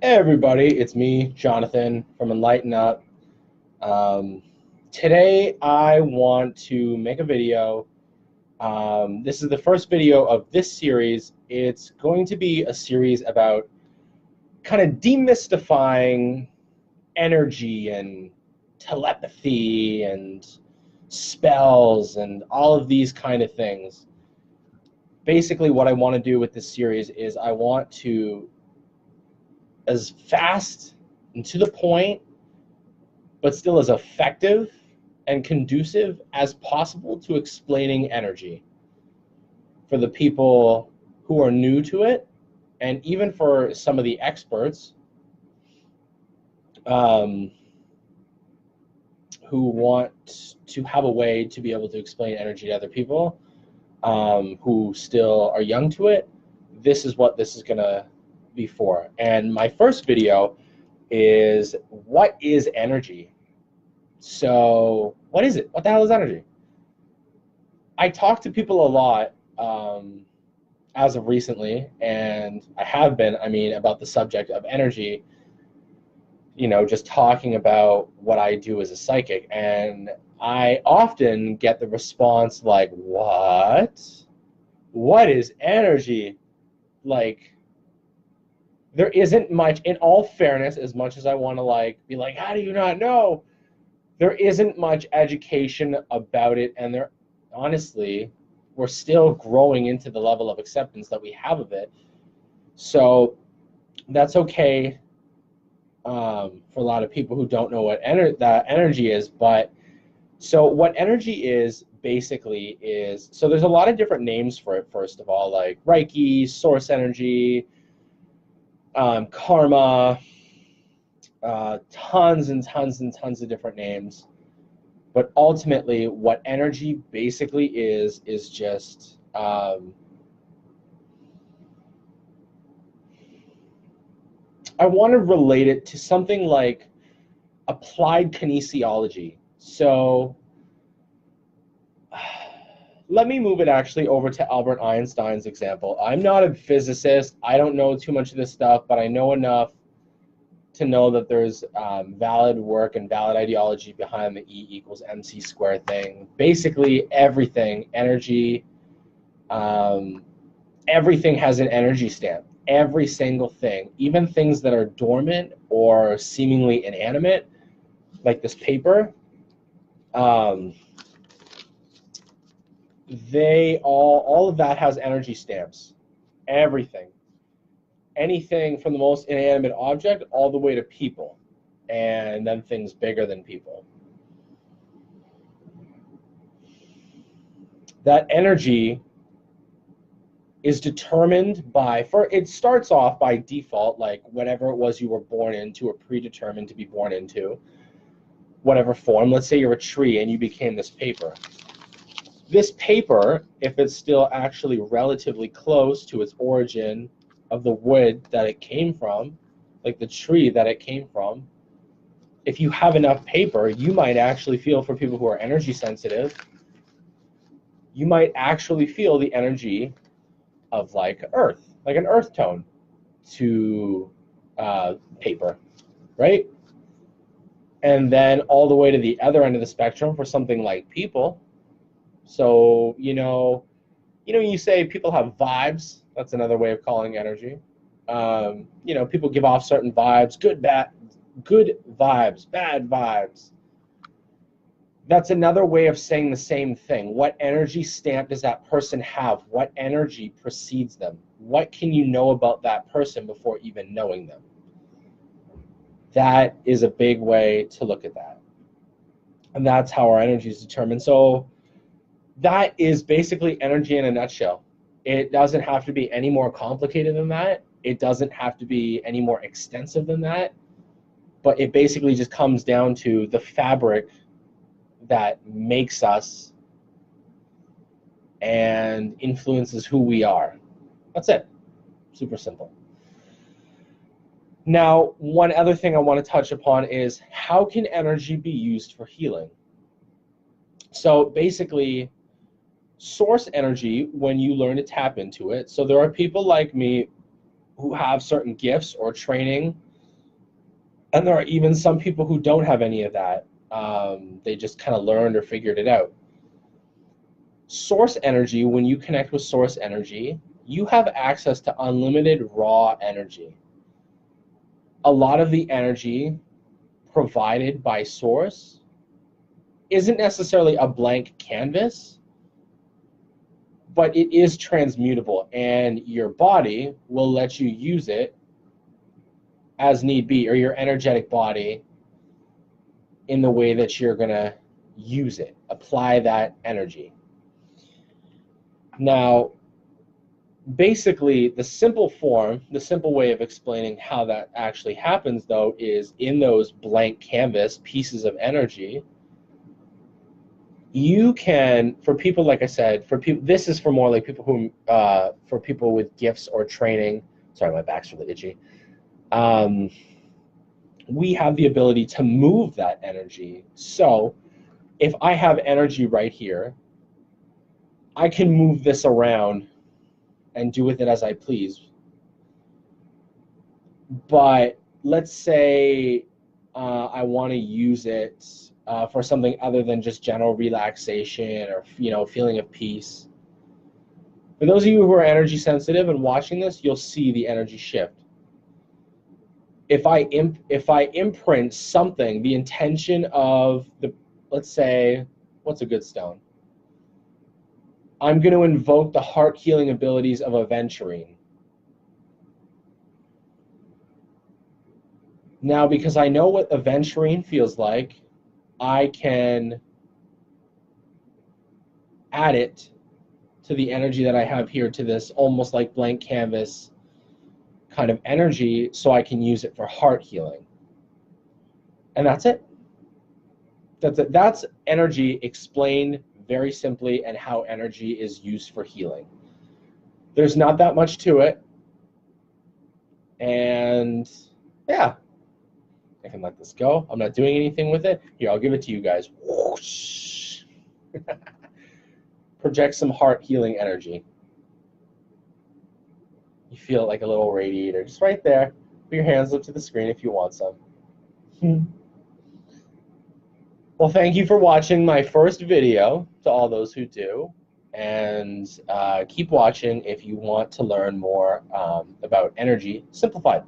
Hey everybody, it's me, Jonathan from Enlighten Up. Today I want to make a video. This is the first video of this series. It's going to be a series about kind of demystifying energy and telepathy and spells and all of these kind of things. Basically, what I want to do with this series is I want to, as fast and to the point, but still as effective and conducive as possible to explaining energy for the people who are new to it, and even for some of the experts who want to have a way to be able to explain energy to other people who still are young to it. This is what this is going to be for. And my first video is, what is energy? So what is it? What the hell is energy? I talk to people a lot as of recently, and I have been, about the subject of energy, just talking about what I do as a psychic. And I often get the response like, what? What is energy? Like, there isn't much, in all fairness, as much as I want to be like, how do you not know? There isn't much education about it, and honestly, we're still growing into the level of acceptance that we have of it. So that's okay for a lot of people who don't know what that energy is. But so what energy is basically is, so there's a lot of different names for it. First of all, like Reiki, source energy, karma, tons and tons and tons of different names. But ultimately, what energy basically is just I want to relate it to something like applied kinesiology. So let me move it actually over to Albert Einstein's example. I'm not a physicist. I don't know too much of this stuff, but I know enough to know that there's valid work and valid ideology behind the E=mc² thing. Basically, everything, energy, everything has an energy stamp. Every single thing, even things that are dormant or seemingly inanimate, like this paper, all of that has energy stamps. Everything. Anything from the most inanimate object all the way to people, and then things bigger than people. That energy is determined by, it starts off by default, like whatever it was you were born into or predetermined to be born into, whatever form. Let's say you're a tree and you became this paper. This paper, if it's still actually relatively close to its origin of the wood that it came from, like the tree that it came from, if you have enough paper, you might actually feel, for people who are energy sensitive, you might actually feel the energy of like earth, like an earth tone to paper, right? And then all the way to the other end of the spectrum for something like people. So, you say people have vibes. That's another way of calling energy. People give off certain vibes, good vibes, bad vibes. That's another way of saying the same thing. What energy stamp does that person have? What energy precedes them? What can you know about that person before even knowing them? That is a big way to look at that. And that's how our energy is determined. So that is basically energy in a nutshell. It doesn't have to be any more complicated than that. It doesn't have to be any more extensive than that. But it basically just comes down to the fabric that makes us and influences who we are. That's it. Super simple. Now, one other thing I want to touch upon is, how can energy be used for healing? So basically, source energy, when you learn to tap into it, so there are people like me who have certain gifts or training And there are even some people who don't have any of that. They just kind of learned or figured it out. Source energy, when you connect with source energy, you have access to unlimited raw energy. A lot of the energy provided by source isn't necessarily a blank canvas, but it is transmutable, and your body will let you use it as need be, or your energetic body, in the way that you're going to use it, apply that energy. Now, basically, the simple way of explaining how that actually happens, though, is in those blank canvas pieces of energy, you can, for people, like I said, for people, this is for more like people who, for people with gifts or training. Sorry, my back's really itchy. We have the ability to move that energy. So if I have energy right here, I can move this around and do with it as I please. But let's say I want to use it for something other than just general relaxation or, you know, feeling of peace. For those of you who are energy sensitive and watching this, you'll see the energy shift. If I imprint something, the intention of the, let's say, what's a good stone? I'm going to invoke the heart healing abilities of aventurine. Now, because I know what aventurine feels like, I can add it to the energy that I have here, to this almost like blank canvas kind of energy, so I can use it for heart healing. And that's it. That's it. That's energy explained very simply, and how energy is used for healing. There's not that much to it. And yeah, I can let this go. I'm not doing anything with it. Here, I'll give it to you guys. Whoosh. Project some heart healing energy. You feel it like a little radiator, just right there. Put your hands up to the screen if you want some. Well, thank you for watching my first video, to all those who do. And keep watching if you want to learn more about energy simplified.